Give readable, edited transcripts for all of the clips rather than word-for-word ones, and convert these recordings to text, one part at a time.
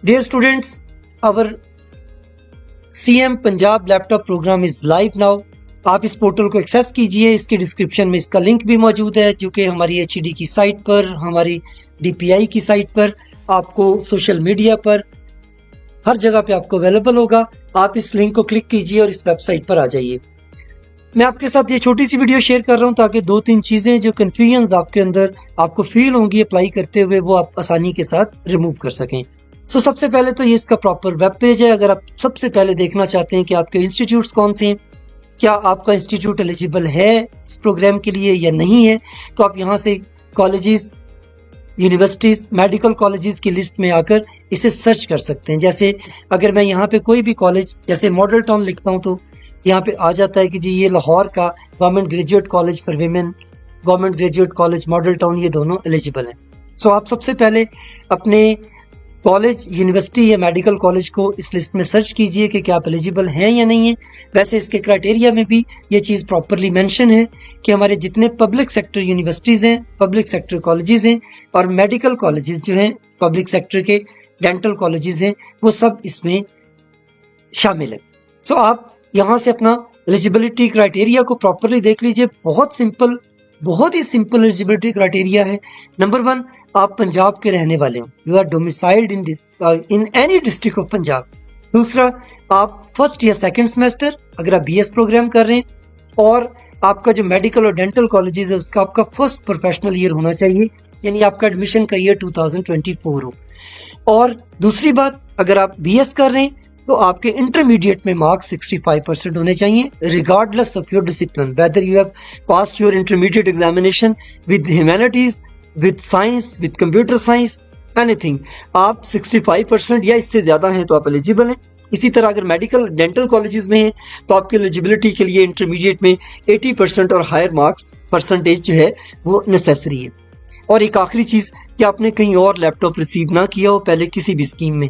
Dear students, our CM Punjab laptop program is live now. आप इस portal को access कीजिए। इसके डिस्क्रिप्शन में इसका लिंक भी मौजूद है, जो कि हमारी HED की साइट पर, हमारी DPI की साइट पर, आपको सोशल मीडिया पर, हर जगह पे आपको अवेलेबल होगा। आप इस लिंक को क्लिक कीजिए और इस वेबसाइट पर आ जाइए। मैं आपके साथ ये छोटी सी वीडियो शेयर कर रहा हूँ ताकि 2-3 चीज़ें जो कन्फ्यूजन आपके अंदर आपको फील होंगी अप्लाई करते हुए, वो आप आसानी के साथ रिमूव कर सकें। सबसे पहले तो ये इसका प्रॉपर वेब पेज है। अगर आप सबसे पहले देखना चाहते हैं कि आपके इंस्टीट्यूट्स कौन से हैं, क्या आपका इंस्टीट्यूट एलिजिबल है इस प्रोग्राम के लिए या नहीं है, तो आप यहाँ से कॉलेजेस, यूनिवर्सिटीज़, मेडिकल कॉलेजेस की लिस्ट में आकर इसे सर्च कर सकते हैं। जैसे अगर मैं यहाँ पे कोई भी कॉलेज, जैसे मॉडल टाउन लिखता हूँ, तो यहाँ पे आ जाता है कि जी ये लाहौर का government graduate college for women, government graduate college model town, ये दोनों एलिजिबल हैं। आप सबसे पहले अपने कॉलेज, यूनिवर्सिटी या मेडिकल कॉलेज को इस लिस्ट में सर्च कीजिए कि क्या आप एलिजिबल हैं या नहीं है। वैसे इसके क्राइटेरिया में भी ये चीज़ प्रॉपरली मेंशन है कि हमारे जितने पब्लिक सेक्टर यूनिवर्सिटीज़ हैं, पब्लिक सेक्टर कॉलेजेस हैं और मेडिकल कॉलेजेस जो हैं, पब्लिक सेक्टर के डेंटल कॉलेजेस हैं, वो सब इसमें शामिल है। आप यहाँ से अपना एलिजिबिलिटी क्राइटेरिया को प्रॉपरली देख लीजिए। बहुत ही सिंपल एलिजिबिलिटी क्राइटेरिया है। नंबर 1, आप पंजाब के रहने वाले हो, you are domiciled in any district of Punjab. दूसरा, आप फर्स्ट या सेकंड सेमेस्टर अगर आप BS प्रोग्राम कर रहे हैं, और आपका जो मेडिकल और डेंटल कॉलेजेस है उसका आपका फर्स्ट प्रोफेशनल ईयर होना चाहिए, यानी आपका एडमिशन का ईयर 2024 हो। और दूसरी बात, अगर आप BS कर रहे हैं तो आपके इंटरमीडिएट में मार्क्स 65% होने चाहिए, regardless of your discipline, whether you have passed your intermediate examination with humanities, with science, with computer science, anything. आप 65% या इससे ज्यादा हैं तो आप एलिजिबल हैं। इसी तरह अगर मेडिकल डेंटल कॉलेजेस में हैं तो आपकी एलिजिबिलिटी के लिए इंटरमीडिएट में 80% और हायर मार्क्स परसेंटेज जो है वो नेसेसरी है। और एक आखिरी चीज़ कि आपने कहीं और लैपटॉप रिसीव ना किया हो पहले किसी भी स्कीम में।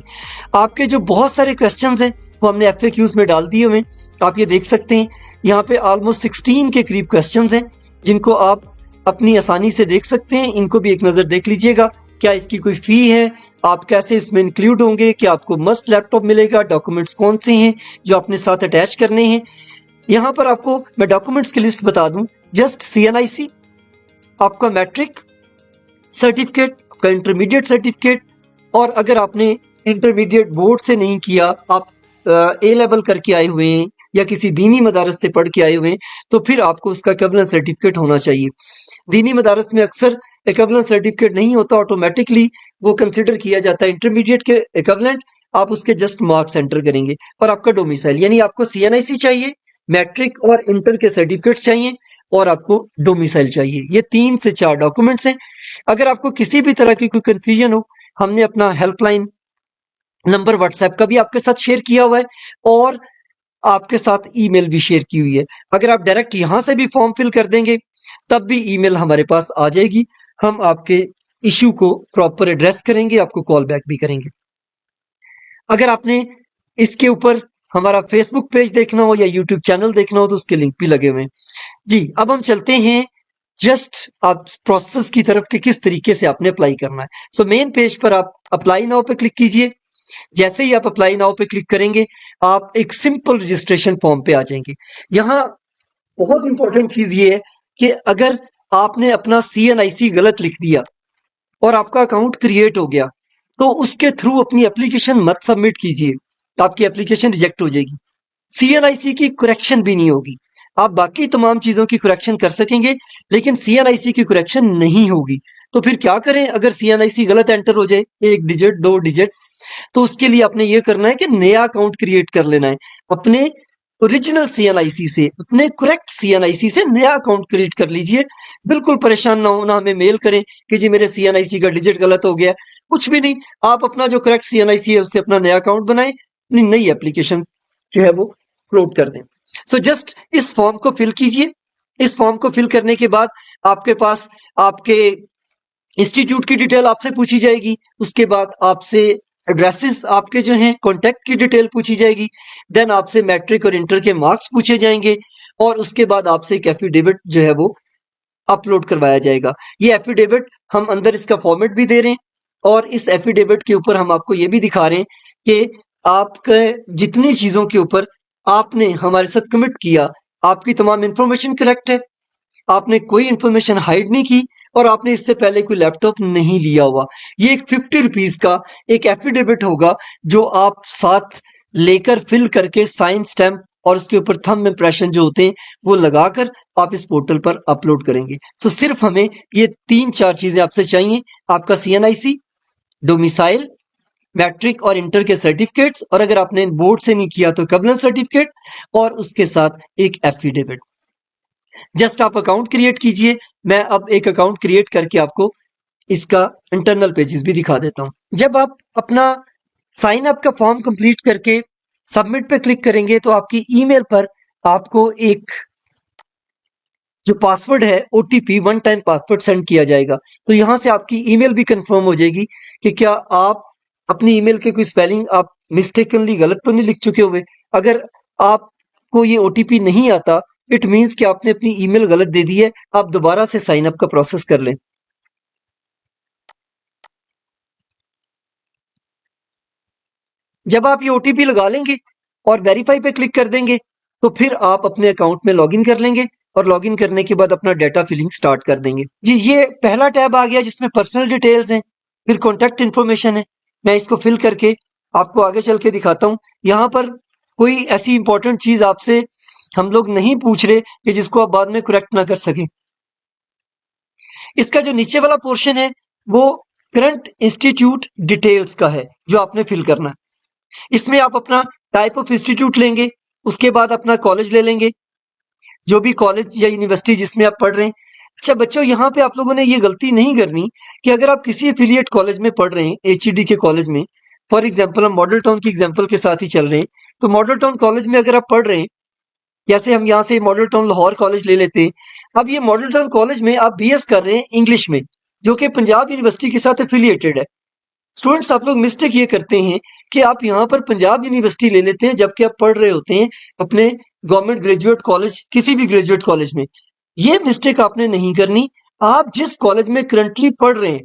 आपके जो बहुत सारे क्वेश्चंस हैं वो हमने FAQs में डाल दिए हुए, आप ये देख सकते हैं। यहाँ पे ऑलमोस्ट 16 के करीब क्वेश्चंस हैं जिनको आप अपनी आसानी से देख सकते हैं। इनको भी एक नज़र देख लीजिएगा। क्या इसकी कोई फ़ी है, आप कैसे इसमें इंक्लूड होंगे, क्या आपको मस्ट लैपटॉप मिलेगा, डॉक्यूमेंट्स कौन से हैं जो अपने साथ अटैच करने हैं। यहाँ पर आपको मैं डॉक्यूमेंट्स की लिस्ट बता दूँ। जस्ट CNIC, आपका मैट्रिक सर्टिफिकेट, आपका इंटरमीडिएट सर्टिफिकेट, और अगर आपने इंटरमीडिएट बोर्ड से नहीं किया, आप A लेवल करके आए हुए हैं या किसी दीनी मदारस से पढ़ के आए हुए हैं, तो फिर आपको उसका इक्विवेलेंट सर्टिफिकेट होना चाहिए। दीनी मदारस में अक्सर इक्विवेलेंट सर्टिफिकेट नहीं होता, ऑटोमेटिकली वो कंसिडर किया जाता है इंटरमीडिएट के इक्विवेलेंट, आप उसके जस्ट मार्क्स एंटर करेंगे। और आपका डोमिसाइल, यानी आपको CNIC चाहिए, मैट्रिक और इंटर के सर्टिफिकेट्स चाहिए, और आपको डोमिसाइल चाहिए। ये 3 से 4 डॉक्यूमेंट्स हैं। अगर आपको किसी भी तरह की कोई कंफ्यूजन हो, हमने अपना हेल्पलाइन नंबर WhatsApp का भी आपके साथ शेयर किया हुआ है और आपके साथ ईमेल भी शेयर की हुई है। अगर आप डायरेक्ट यहाँ से भी फॉर्म फिल कर देंगे तब भी ईमेल हमारे पास आ जाएगी। हम आपके इश्यू को प्रॉपर एड्रेस करेंगे, आपको कॉल बैक भी करेंगे। अगर आपने इसके ऊपर हमारा फेसबुक पेज देखना हो या यूट्यूब चैनल देखना हो तो उसके लिंक भी लगे हुए हैं। जी, अब हम चलते हैं जस्ट आप प्रोसेस की तरफ कि किस तरीके से आपने अप्लाई करना है। मेन पेज पर आप अप्लाई नाउ पे क्लिक कीजिए। जैसे ही आप अप्लाई नाउ पे क्लिक करेंगे, आप एक सिंपल रजिस्ट्रेशन फॉर्म पे आ जाएंगे। यहाँ बहुत इंपॉर्टेंट चीज ये है कि अगर आपने अपना CNIC गलत लिख दिया और आपका अकाउंट क्रिएट हो गया, तो उसके थ्रू अपनी एप्लीकेशन मत सबमिट कीजिए, आपकी एप्लीकेशन रिजेक्ट हो जाएगी। CNIC की करेक्शन भी नहीं होगी। आप बाकी तमाम चीजों की करेक्शन कर सकेंगे, लेकिन CNIC की करेक्शन नहीं होगी। तो फिर क्या करें अगर CNIC गलत एंटर हो जाए, 1 डिजिट 2 डिजिट, तो उसके लिए आपने ये करना है कि नया अकाउंट क्रिएट कर लेना है। अपने ओरिजिनल CNIC से, अपने करेक्ट CNIC से नया अकाउंट क्रिएट कर लीजिए। बिल्कुल परेशान ना होना, हमें मेल करें कि जी मेरे CNIC का डिजिट गलत हो गया। कुछ भी नहीं, आप अपना जो करेक्ट CNIC है उससे अपना नया अकाउंट बनाएं, अपनी नई एप्लीकेशन जो है वो अपलोड कर दें। जस्ट इस फॉर्म को फिल कीजिए। इस फॉर्म को फिल करने के बाद आपके पास आपके इंस्टीट्यूट की डिटेल आपसे पूछी जाएगी। उसके बाद आपसे एड्रेसेस आपके जो हैं, कॉन्टैक्ट की डिटेल पूछी जाएगी। देन आपसे मैट्रिक और इंटर के मार्क्स पूछे जाएंगे, और उसके बाद आपसे एक एफिडेविट जो है वो अपलोड करवाया जाएगा। ये एफिडेविट हम अंदर इसका फॉर्मेट भी दे रहे हैं। और इस एफिडेविट के ऊपर हम आपको ये भी दिखा रहे हैं कि आपके जितनी चीजों के ऊपर आपने हमारे साथ कमिट किया, आपकी तमाम इंफॉर्मेशन करेक्ट है, आपने कोई इंफॉर्मेशन हाइड नहीं की और आपने इससे पहले कोई लैपटॉप नहीं लिया हुआ। ये एक 50 रुपीज का एक एफिडेविट होगा जो आप साथ लेकर फिल करके साइन स्टैम्प और उसके ऊपर थंब इंप्रेशन जो होते हैं वो लगाकर आप इस पोर्टल पर अपलोड करेंगे। सो सिर्फ हमें ये 3-4 चीजें आपसे चाहिए, आपका CNIC, डोमिसाइल, मैट्रिक और इंटर के सर्टिफिकेट्स, और अगर आपने बोर्ड से नहीं किया तो कबलन सर्टिफिकेट, और उसके साथ एक एफिडेविट। जस्ट आप अकाउंट क्रिएट कीजिए। मैं अब एक अकाउंट क्रिएट करके आपको इसका इंटरनल पेजेस भी दिखा देता हूं। जब आप अपना साइन अप का फॉर्म कंप्लीट करके सबमिट पे क्लिक करेंगे तो आपकी ईमेल पर आपको एक जो पासवर्ड है OTP, one time password send किया जाएगा। तो यहां से आपकी ईमेल भी कंफर्म हो जाएगी कि क्या आप अपनी ईमेल के कोई स्पेलिंग आप मिस्टेकनली गलत तो नहीं लिख चुके हुए। अगर आपको ये OTP नहीं आता, इट मीन्स कि आपने अपनी ईमेल गलत दे दी है। आप दोबारा से साइन अप का प्रोसेस कर लें। जब आप ये OTP लगा लेंगे और वेरीफाई पे क्लिक कर देंगे तो फिर आप अपने अकाउंट में लॉगिन कर लेंगे और लॉगिन करने के बाद अपना डाटा फिलिंग स्टार्ट कर देंगे। जी, ये पहला टैब आ गया जिसमें पर्सनल डिटेल्स हैं, फिर कॉन्टैक्ट इन्फॉर्मेशन है। मैं इसको फिल करके आपको आगे चल के दिखाता हूँ। यहाँ पर कोई ऐसी इंपॉर्टेंट चीज आपसे हम लोग नहीं पूछ रहे कि जिसको आप बाद में करेक्ट ना कर सकें। इसका जो नीचे वाला पोर्शन है वो करंट इंस्टीट्यूट डिटेल्स का है जो आपने फिल करना है। इसमें आप अपना टाइप ऑफ इंस्टीट्यूट लेंगे, उसके बाद अपना कॉलेज ले लेंगे, जो भी कॉलेज या यूनिवर्सिटी जिसमें आप पढ़ रहे हैं। अच्छा बच्चों, यहाँ पे आप लोगों ने ये गलती नहीं करनी कि अगर आप किसी एफिलिएट कॉलेज में पढ़ रहे हैं, HED के कॉलेज में, फॉर एग्जाम्पल हम मॉडल टाउन की एग्जाम्पल के साथ ही चल रहे हैं, तो मॉडल टाउन कॉलेज में अगर आप पढ़ रहे हैं, जैसे हम यहाँ से मॉडल टाउन लाहौर कॉलेज ले लेते हैं। अब ये मॉडल टाउन कॉलेज में आप BS कर रहे हैं इंग्लिश में, जो कि पंजाब यूनिवर्सिटी के साथ एफिलिएटेड है। स्टूडेंट्स, आप लोग मिस्टेक ये करते हैं कि आप यहाँ पर पंजाब यूनिवर्सिटी ले लेते हैं जबकि आप पढ़ रहे होते हैं अपने गवर्नमेंट ग्रेजुएट कॉलेज, किसी भी ग्रेजुएट कॉलेज में। ये मिस्टेक आपने नहीं करनी। आप जिस कॉलेज में करंटली पढ़ रहे हैं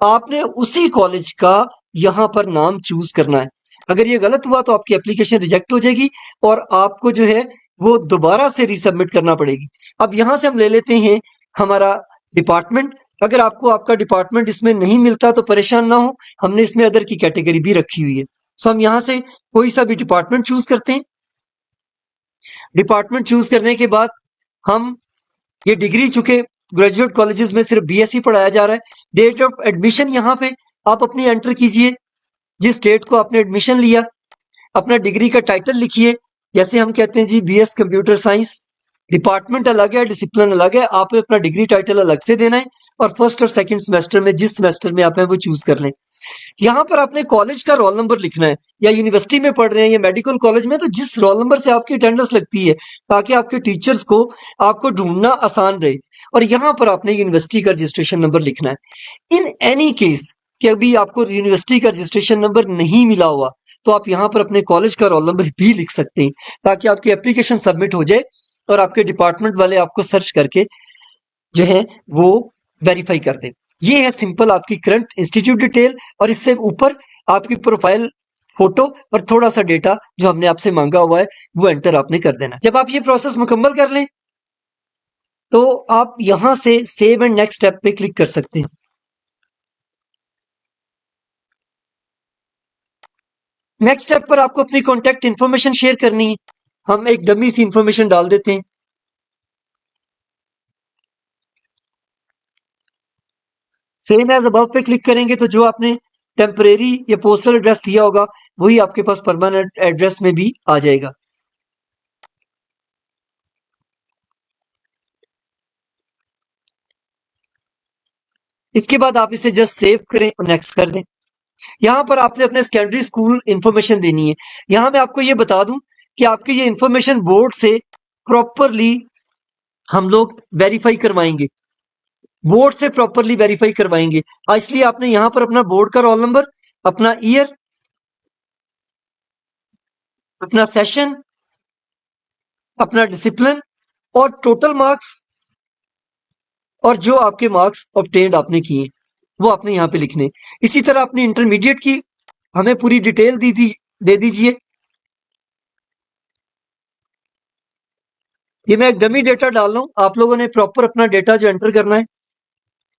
आपने उसी कॉलेज का यहाँ पर नाम चूज करना है। अगर ये गलत हुआ तो आपकी एप्लीकेशन रिजेक्ट हो जाएगी और आपको जो है वो दोबारा से रीसबमिट करना पड़ेगी। अब यहाँ से हम ले लेते हैं हमारा डिपार्टमेंट। अगर आपको आपका डिपार्टमेंट इसमें नहीं मिलता तो परेशान ना हो, हमने इसमें अदर की कैटेगरी भी रखी हुई है। सो हम यहाँ से कोई सा भी डिपार्टमेंट चूज करते हैं। डिपार्टमेंट चूज करने के बाद हम ये डिग्री, चूंकि ग्रेजुएट कॉलेजेस में सिर्फ BSc पढ़ाया जा रहा है, डेट ऑफ एडमिशन यहाँ पे आप अपनी एंटर कीजिए, जिस डेट को आपने एडमिशन लिया। अपना डिग्री का टाइटल लिखिए, जैसे हम कहते हैं जी BS कंप्यूटर साइंस। डिपार्टमेंट अलग है, डिसिप्लिन अलग है, आप अपना डिग्री टाइटल अलग से देना है और फर्स्ट और सेकंड सेमेस्टर में जिस सेमेस्टर में आप हैं वो चूज कर लें। यहाँ पर आपने कॉलेज का रोल नंबर लिखना है, या यूनिवर्सिटी में पढ़ रहे हैं या मेडिकल कॉलेज में तो जिस रोल नंबर से आपकी अटेंडेंस लगती है, ताकि आपके टीचर्स को आपको ढूंढना आसान रहे। और यहाँ पर आपने यूनिवर्सिटी का रजिस्ट्रेशन नंबर लिखना है। इन एनी केस कि अभी आपको यूनिवर्सिटी का रजिस्ट्रेशन नंबर नहीं मिला हुआ तो आप यहाँ पर अपने कॉलेज का रोल नंबर भी लिख सकते हैं, ताकि आपकी एप्लीकेशन सबमिट हो जाए और आपके डिपार्टमेंट वाले आपको सर्च करके जो है वो वेरीफाई कर दें। ये है सिंपल आपकी करंट इंस्टीट्यूट डिटेल, और इससे ऊपर आपकी प्रोफाइल फोटो और थोड़ा सा डेटा जो हमने आपसे मांगा हुआ है वो एंटर आपने कर देना। जब आप ये प्रोसेस मुकम्मल कर लें तो आप यहां से सेव एंड नेक्स्ट स्टेप पे क्लिक कर सकते हैं। नेक्स्ट स्टेप पर आपको अपनी कॉन्टैक्ट इन्फॉर्मेशन शेयर करनी है। हम एक डमी सी इंफॉर्मेशन डाल देते हैं। सेम एज अबव पे क्लिक करेंगे तो जो आपने टेम्परेरी या पोस्टल एड्रेस दिया होगा वही आपके पास परमानेंट एड्रेस में भी आ जाएगा। इसके बाद आप इसे जस्ट सेव करें और नेक्स्ट कर दें। यहां पर आपने अपने सेकेंडरी स्कूल इंफॉर्मेशन देनी है। यहां मैं आपको ये बता दूं कि आपकी ये इंफॉर्मेशन बोर्ड से प्रॉपरली हम लोग वेरीफाई करवाएंगे, बोर्ड से प्रॉपरली वेरीफाई करवाएंगे। इसलिए आपने यहां पर अपना बोर्ड का रोल नंबर, अपना ईयर, अपना सेशन, अपना डिसिप्लिन और टोटल मार्क्स और जो आपके मार्क्स ऑब्टेन्ड आपने किए वो आपने यहाँ पे लिखने। इसी तरह अपनी इंटरमीडिएट की हमें पूरी डिटेल दे दीजिए। ये मैं एक डमी डेटा डाल रहा हूँ, आप लोगों ने प्रॉपर अपना डेटा जो एंटर करना है।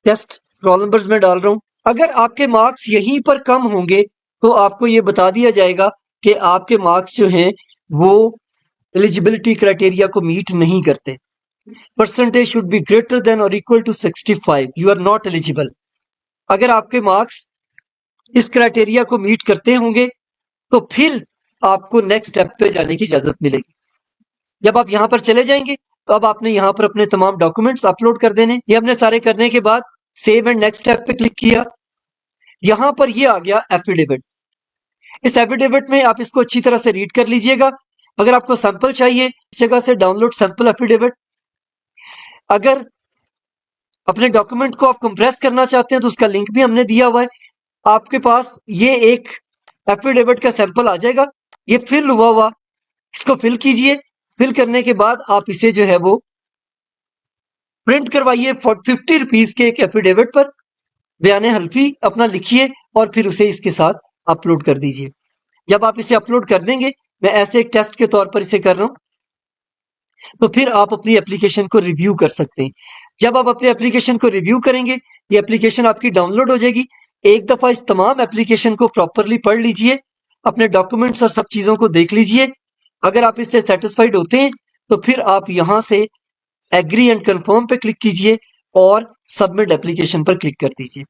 टेस्ट रोल नंबर्स में डाल रहा हूँ। अगर आपके मार्क्स यहीं पर कम होंगे तो आपको ये बता दिया जाएगा कि आपके मार्क्स जो हैं वो एलिजिबिलिटी क्राइटेरिया को मीट नहीं करते। Percentage should be greater than और equal to 65, you are not eligible. अगर आपके मार्क्स इस क्राइटेरिया को मीट करते होंगे तो फिर आपको नेक्स्ट स्टेप पे जाने की इजाजत मिलेगी। जब आप यहां पर चले जाएंगे तो अब आपने यहां पर अपने तमाम डॉक्यूमेंट्स अपलोड कर देने। ये हमने सारे करने के बाद सेव एंड नेक्स्ट स्टेप पे क्लिक किया। यहां पर ये आ गया एफिडेविट। इस एफिडेविट में आप इसको अच्छी तरह से रीड कर लीजिएगा। अगर आपको सैंपल चाहिए इस जगह से डाउनलोड सैंपल एफिडेविट। अगर अपने डॉक्यूमेंट को आप कंप्रेस करना चाहते हैं तो उसका लिंक भी हमने दिया हुआ है। आपके पास ये एक एफिडेविट का सैंपल आ जाएगा, ये फिल हुआ। इसको फिल कीजिए। फिल करने के बाद आप इसे जो है वो प्रिंट करवाइए 50 रुपीज के एक एफिडेविट पर। बयाने हल्फी अपना लिखिए और फिर उसे इसके साथ अपलोड कर दीजिए। जब आप इसे अपलोड कर देंगे, मैं ऐसे एक टेस्ट के तौर पर इसे कर रहा हूं, तो फिर आप अपनी एप्लीकेशन को रिव्यू कर सकते हैं। जब आप अपनी एप्लीकेशन को रिव्यू करेंगे, ये एप्लीकेशन आपकी डाउनलोड हो जाएगी। एक दफा इस तमाम एप्लीकेशन को प्रॉपरली पढ़ लीजिए, अपने डॉक्यूमेंट्स और सब चीजों को देख लीजिए। अगर आप इससे सेटिस्फाइड होते हैं तो फिर आप यहां से एग्री एंड कंफर्म पे क्लिक कीजिए और सबमिट एप्लीकेशन पर क्लिक कर दीजिए।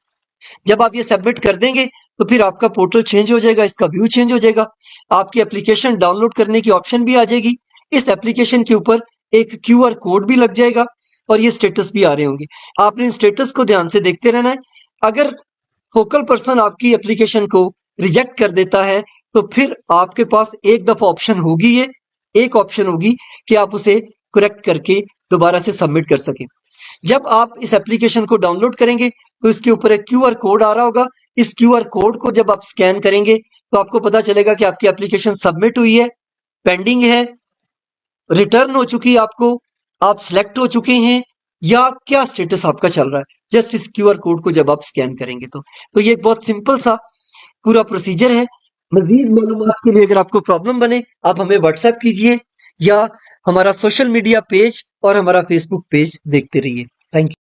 जब आप ये सबमिट कर देंगे तो फिर आपका पोर्टल चेंज हो जाएगा, इसका व्यू चेंज हो जाएगा। आपकी एप्लीकेशन डाउनलोड करने की ऑप्शन भी आ जाएगी। इस एप्लीकेशन के ऊपर एक क्यूआर कोड भी लग जाएगा और ये स्टेटस भी आ रहे होंगे। आपने इन स्टेटस को ध्यान से देखते रहना है। अगर फोकल पर्सन आपकी एप्लीकेशन को रिजेक्ट कर देता है तो फिर आपके पास एक दफा ऑप्शन होगी, ये एक ऑप्शन होगी कि आप उसे करेक्ट करके दोबारा से सबमिट कर सकें। जब आप इस एप्लीकेशन को डाउनलोड करेंगे तो इसके ऊपर एक क्यूआर कोड आ रहा होगा। इस क्यूआर कोड को जब आप स्कैन करेंगे तो आपको पता चलेगा कि आपकी एप्लीकेशन सबमिट हुई है, पेंडिंग है, रिटर्न हो चुकी है, आपको आप सिलेक्ट हो चुके हैं या क्या स्टेटस आपका चल रहा है, जस्ट इस क्यूआर कोड को जब आप स्कैन करेंगे तो ये एक बहुत सिंपल सा पूरा प्रोसीजर है। मजीद मालूमात के लिए अगर आपको प्रॉब्लम बने आप हमें व्हाट्सएप कीजिए या हमारा सोशल मीडिया पेज और हमारा फेसबुक पेज देखते रहिए। Thank you.